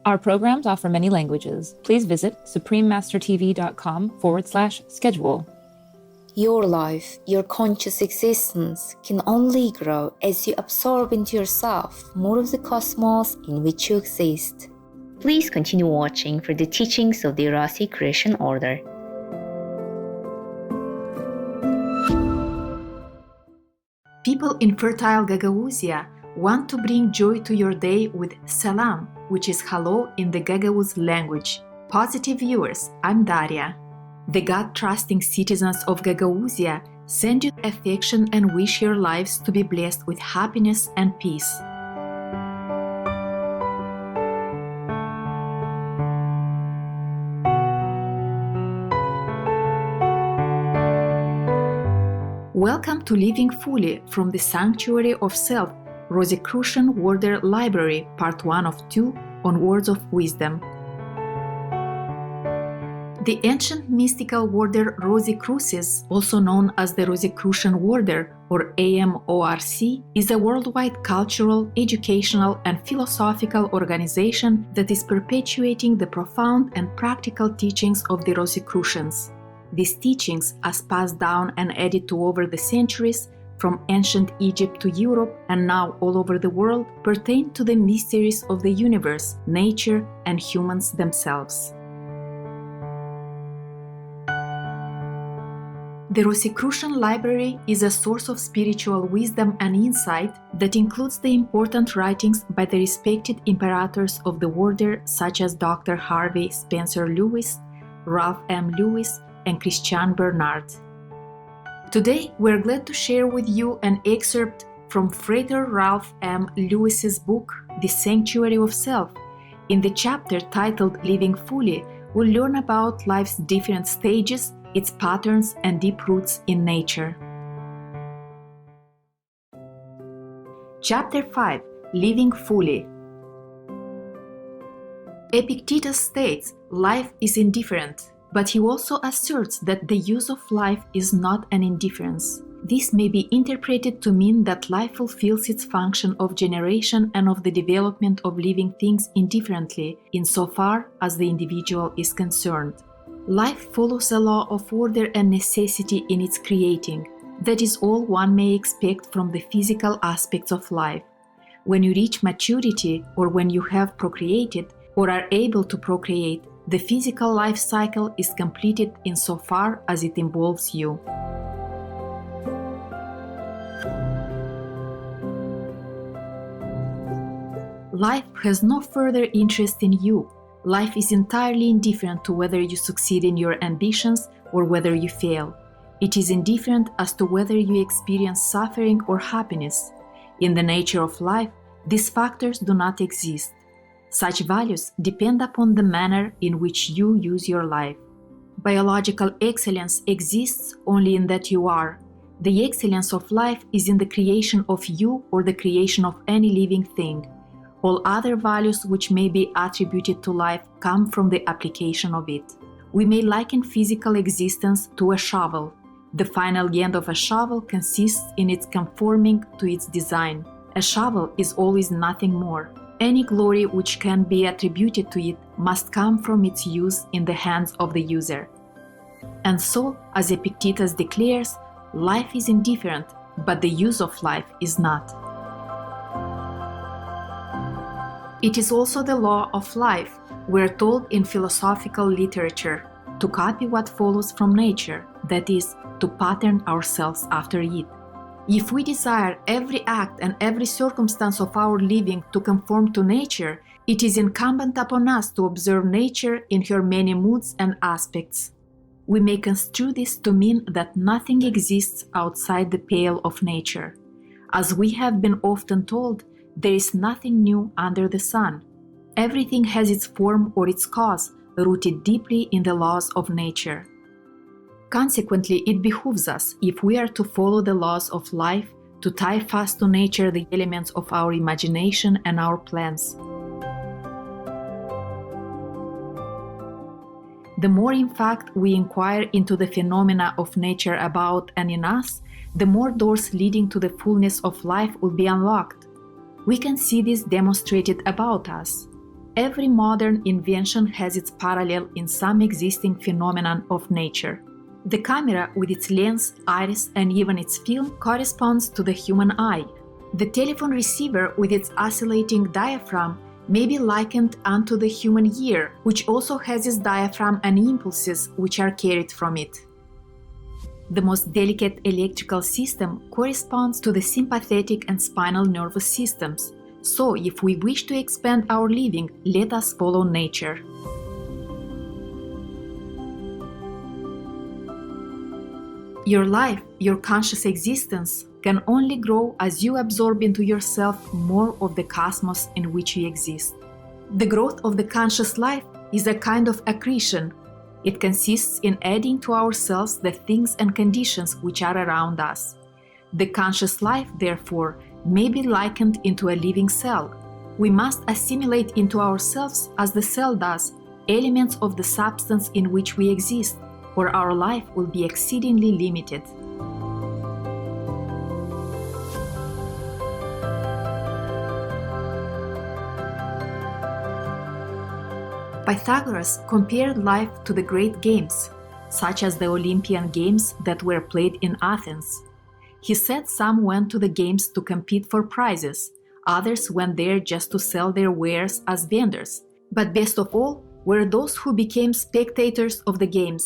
Our programs offer many languages. Please visit suprememastertv.com/schedule. Your life, your conscious existence can only grow as you absorb into yourself more of the cosmos in which you exist. Please continue watching for the teachings of the Rosicrucian Order. People in fertile Gagauzia want to bring joy to your day with salam, which is hello in the Gagauz language. Positive viewers, I'm Daria. The God-trusting citizens of Gagauzia send you affection and wish your lives to be blessed with happiness and peace. Welcome to Living Fully from the Sanctuary of Self, Rosicrucian Order Library, Part 1 of 2 on Words of Wisdom. The ancient mystical order Rosicrucis, also known as the Rosicrucian Order or AMORC, is a worldwide cultural, educational, and philosophical organization that is perpetuating the profound and practical teachings of the Rosicrucians. These teachings, as passed down and added to over the centuries, from ancient Egypt to Europe and now all over the world, pertain to the mysteries of the universe, nature, and humans themselves. The Rosicrucian Library is a source of spiritual wisdom and insight that includes the important writings by the respected imperators of the order such as Dr. Harvey Spencer Lewis, Ralph M. Lewis, and Christian Bernard. Today, we're glad to share with you an excerpt from Frater Ralph M. Lewis's book, The Sanctuary of Self. In the chapter titled Living Fully, we'll learn about life's different stages, its patterns, and deep roots in nature. Chapter 5. Living Fully. Epictetus states, life is indifferent. But he also asserts that the use of life is not an indifference. This may be interpreted to mean that life fulfills its function of generation and of the development of living things indifferently, insofar as the individual is concerned. Life follows a law of order and necessity in its creating. That is all one may expect from the physical aspects of life. When you reach maturity, or when you have procreated, or are able to procreate, the physical life cycle is completed insofar as it involves you. Life has no further interest in you. Life is entirely indifferent to whether you succeed in your ambitions or whether you fail. It is indifferent as to whether you experience suffering or happiness. In the nature of life, these factors do not exist. Such values depend upon the manner in which you use your life. Biological excellence exists only in that you are. The excellence of life is in the creation of you or the creation of any living thing. All other values which may be attributed to life come from the application of it. We may liken physical existence to a shovel. The final end of a shovel consists in its conforming to its design. A shovel is always nothing more. Any glory which can be attributed to it must come from its use in the hands of the user. And so, as Epictetus declares, life is indifferent, but the use of life is not. It is also the law of life, we're told in philosophical literature, to copy what follows from nature, that is, to pattern ourselves after it. If we desire every act and every circumstance of our living to conform to nature, it is incumbent upon us to observe nature in her many moods and aspects. We may construe this to mean that nothing exists outside the pale of nature. As we have been often told, there is nothing new under the sun. Everything has its form or its cause, rooted deeply in the laws of nature. Consequently, it behooves us, if we are to follow the laws of life, to tie fast to nature the elements of our imagination and our plans. The more, in fact, we inquire into the phenomena of nature about and in us, the more doors leading to the fullness of life will be unlocked. We can see this demonstrated about us. every modern invention has its parallel in some existing phenomenon of nature. The camera, with its lens, iris, and even its film, corresponds to the human eye. The telephone receiver, with its oscillating diaphragm, may be likened unto the human ear, which also has its diaphragm and impulses which are carried from it. The most delicate electrical system corresponds to the sympathetic and spinal nervous systems. So, if we wish to expand our living, let us follow nature. Your life, your conscious existence, can only grow as you absorb into yourself more of the cosmos in which you exist. The growth of the conscious life is a kind of accretion. It consists in adding to ourselves the things and conditions which are around us. The conscious life, therefore, may be likened into a living cell. We must assimilate into ourselves, as the cell does, elements of the substance in which we exist, or our life will be exceedingly limited. Pythagoras compared life to the great games, such as the Olympian Games that were played in Athens. He said some went to the games to compete for prizes, others went there just to sell their wares as vendors, but best of all were those who became spectators of the games.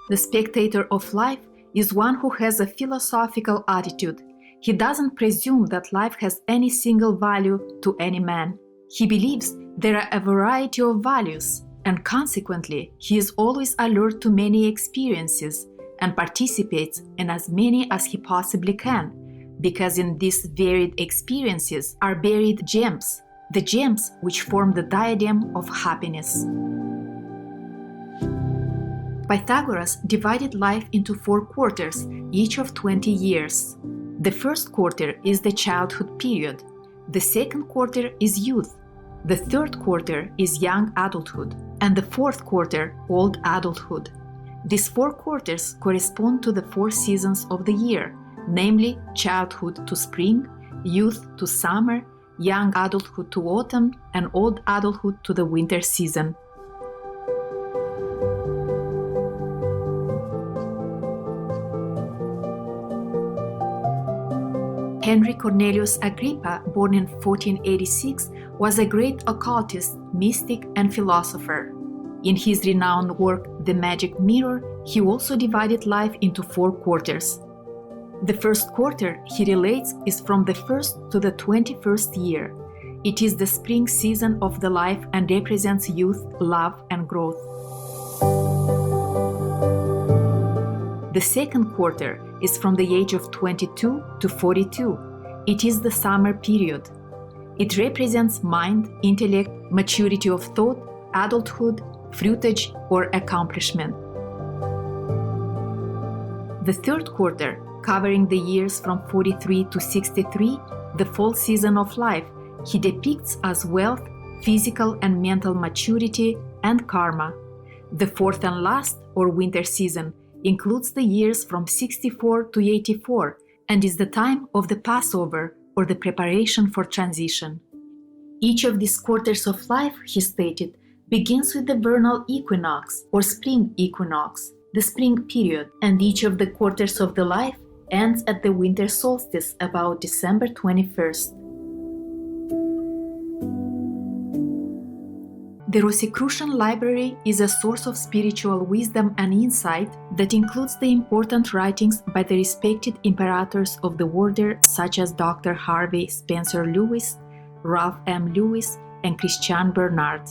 The spectator of life is one who has a philosophical attitude. He doesn't presume that life has any single value to any man. He believes there are a variety of values, and consequently, he is always alert to many experiences and participates in as many as he possibly can, because in these varied experiences are buried gems, the gems which form the diadem of happiness. Pythagoras divided life into 4 quarters, each of 20 years. The first quarter is the childhood period, the second quarter is youth, the third quarter is young adulthood, and the fourth quarter old adulthood. These 4 quarters correspond to the 4 seasons of the year, namely childhood to spring, youth to summer, young adulthood to autumn, and old adulthood to the winter season. Henry Cornelius Agrippa, born in 1486, was a great occultist, mystic, and philosopher. In his renowned work, The Magic Mirror, he also divided life into 4 quarters. The first quarter, he relates, is from the 1st to the 21st year. It is the spring season of the life and represents youth, love, and growth. The second quarter is from the age of 22 to 42. It is the summer period. It represents mind, intellect, maturity of thought, adulthood, fruitage, or accomplishment. The third quarter, covering the years from 43 to 63, the fall season of life, he depicts as wealth, physical and mental maturity, and karma. The fourth and last, or winter season, includes the years from 64 to 84 and is the time of the Passover, or the preparation for transition. Each of these quarters of life, he stated, begins with the vernal equinox or spring equinox, the spring period, and each of the quarters of the life ends at the winter solstice about December 21st. The Rosicrucian Library is a source of spiritual wisdom and insight that includes the important writings by the respected imperators of the order, such as Dr. Harvey Spencer Lewis, Ralph M. Lewis, and Christian Bernard.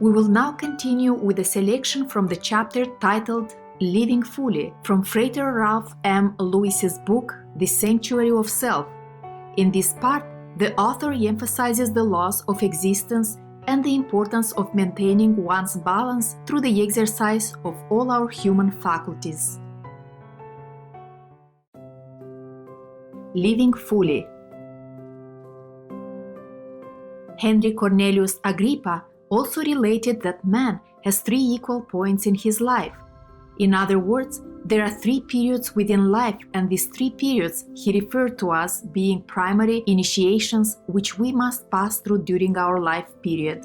We will now continue with a selection from the chapter titled Living Fully from Frater Ralph M. Lewis's book, The Sanctuary of Self. In this part, the author emphasizes the laws of existence and the importance of maintaining one's balance through the exercise of all our human faculties. Living fully. Henry Cornelius Agrippa also related that man has 3 equal points in his life. In other words, There are 3 periods within life, and these 3 periods he referred to as being primary initiations which we must pass through during our life period.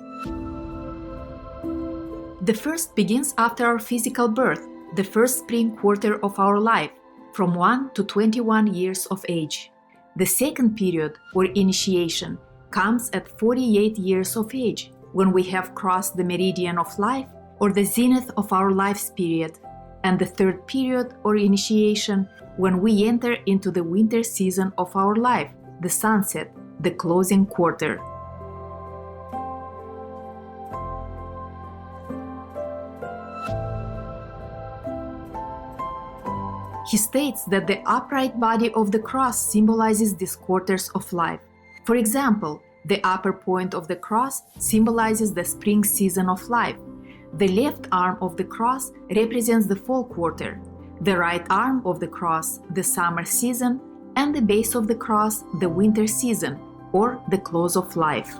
The first begins after our physical birth, the first spring quarter of our life, from 1 to 21 years of age. The second period, or initiation, comes at 48 years of age, when we have crossed the meridian of life, or the zenith of our life's period, and the third period, or initiation, when we enter into the winter season of our life, the sunset, the closing quarter. He states that the upright body of the cross symbolizes these quarters of life. For example, the upper point of the cross symbolizes the spring season of life. The left arm of the cross represents the fall quarter, the right arm of the cross, the summer season, and the base of the cross, the winter season, or the close of life.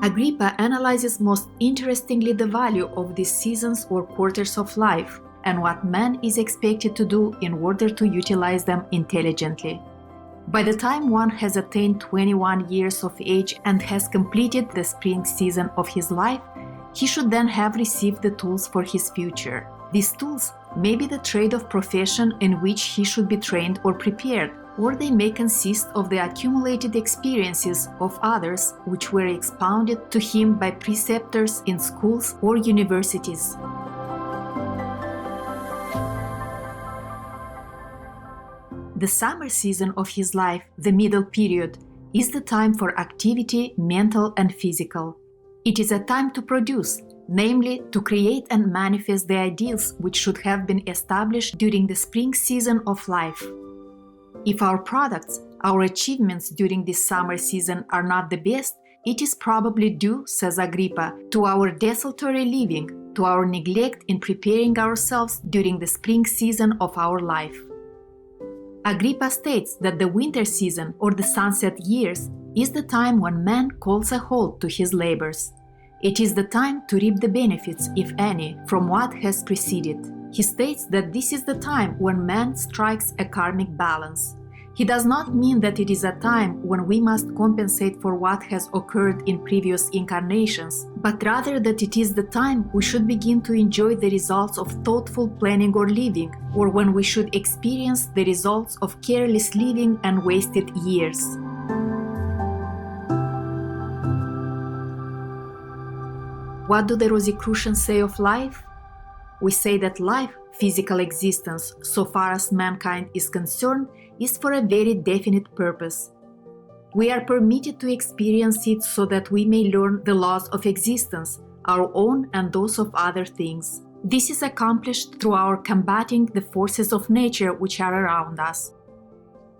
Agrippa analyzes most interestingly the value of these seasons or quarters of life and what man is expected to do in order to utilize them intelligently. By the time one has attained 21 years of age and has completed the spring season of his life, he should then have received the tools for his future. These tools may be the trade of profession in which he should be trained or prepared, or they may consist of the accumulated experiences of others which were expounded to him by preceptors in schools or universities. The summer season of his life, the middle period, is the time for activity, mental and physical. It is a time to produce, namely to create and manifest the ideals which should have been established during the spring season of life. If our products, our achievements during this summer season are not the best, it is probably due, says Agrippa, to our desultory living, to our neglect in preparing ourselves during the spring season of our life. Agrippa states that the winter season, or the sunset years, is the time when man calls a halt to his labors. It is the time to reap the benefits, if any, from what has preceded. He states that this is the time when man strikes a karmic balance. He does not mean that it is a time when we must compensate for what has occurred in previous incarnations, but rather that it is the time we should begin to enjoy the results of thoughtful planning or living, or when we should experience the results of careless living and wasted years. What do the Rosicrucians say of life? We say that life, physical existence, so far as mankind is concerned, is for a very definite purpose. We are permitted to experience it so that we may learn the laws of existence, our own and those of other things. This is accomplished through our combating the forces of nature which are around us.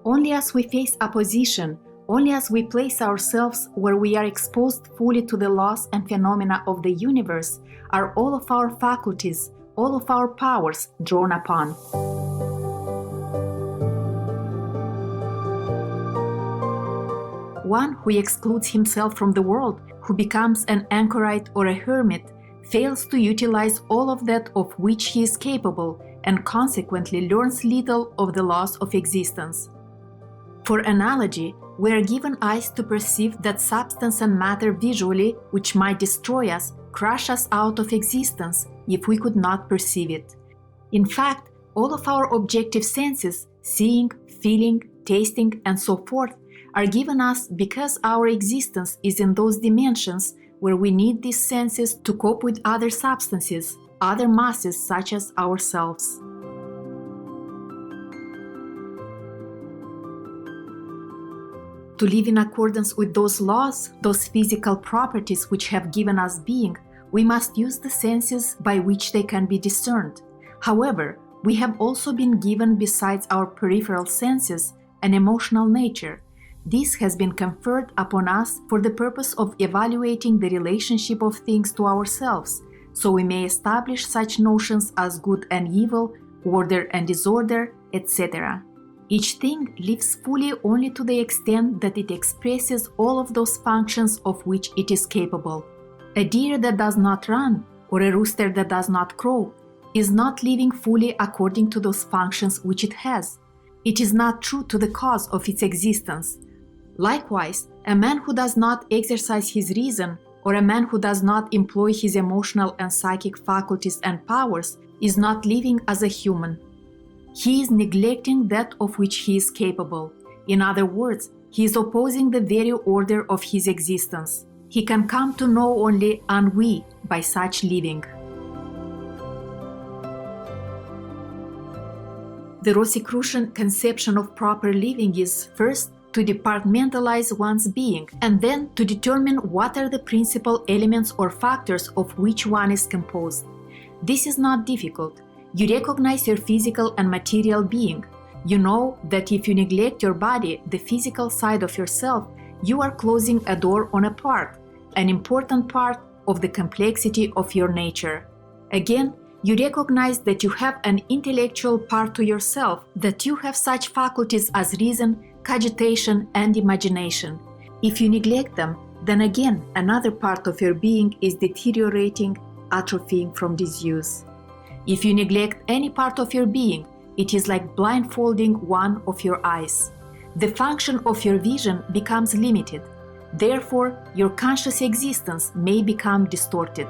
Only as we face opposition, only as we place ourselves where we are exposed fully to the laws and phenomena of the universe, are all of our faculties, all of our powers drawn upon. One who excludes himself from the world, who becomes an anchorite or a hermit, fails to utilize all of that of which he is capable and consequently learns little of the laws of existence. For analogy, we are given eyes to perceive that substance and matter visually, which might destroy us, crush us out of existence if we could not perceive it. In fact, all of our objective senses, seeing, feeling, tasting, and so forth, are given us because our existence is in those dimensions where we need these senses to cope with other substances, other masses such as ourselves. To live in accordance with those laws, those physical properties which have given us being, we must use the senses by which they can be discerned. However, we have also been given, besides our peripheral senses, an emotional nature. This has been conferred upon us for the purpose of evaluating the relationship of things to ourselves, so we may establish such notions as good and evil, order and disorder, etc. Each thing lives fully only to the extent that it expresses all of those functions of which it is capable. A deer that does not run, or a rooster that does not crow, is not living fully according to those functions which it has. It is not true to the cause of its existence. Likewise, a man who does not exercise his reason, or a man who does not employ his emotional and psychic faculties and powers, is not living as a human. He is neglecting that of which he is capable. In other words, he is opposing the very order of his existence. He can come to know only ennui by such living. The Rosicrucian conception of proper living is, first, to departmentalize one's being, and then to determine what are the principal elements or factors of which one is composed. This is not difficult. You recognize your physical and material being. You know that if you neglect your body, the physical side of yourself, you are closing a door on a part, an important part of the complexity of your nature. Again, you recognize that you have an intellectual part to yourself, that you have such faculties as reason, cogitation, and imagination. If you neglect them, then again another part of your being is deteriorating, atrophying from disuse. If you neglect any part of your being, it is like blindfolding one of your eyes. The function of your vision becomes limited. Therefore, your conscious existence may become distorted.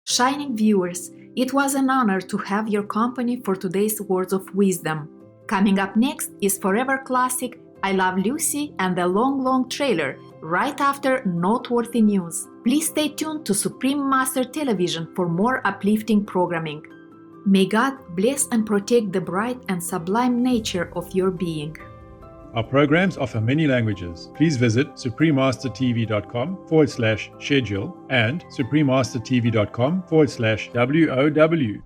Shining viewers, it was an honor to have your company for today's words of wisdom. Coming up next is Forever Classic, I Love Lucy, and the long trailer, right after noteworthy news. Please stay tuned to Supreme Master Television for more uplifting programming. May God bless and protect the bright and sublime nature of your being. Our programs offer many languages. Please visit suprememastertv.com/schedule and suprememastertv.com/WOW.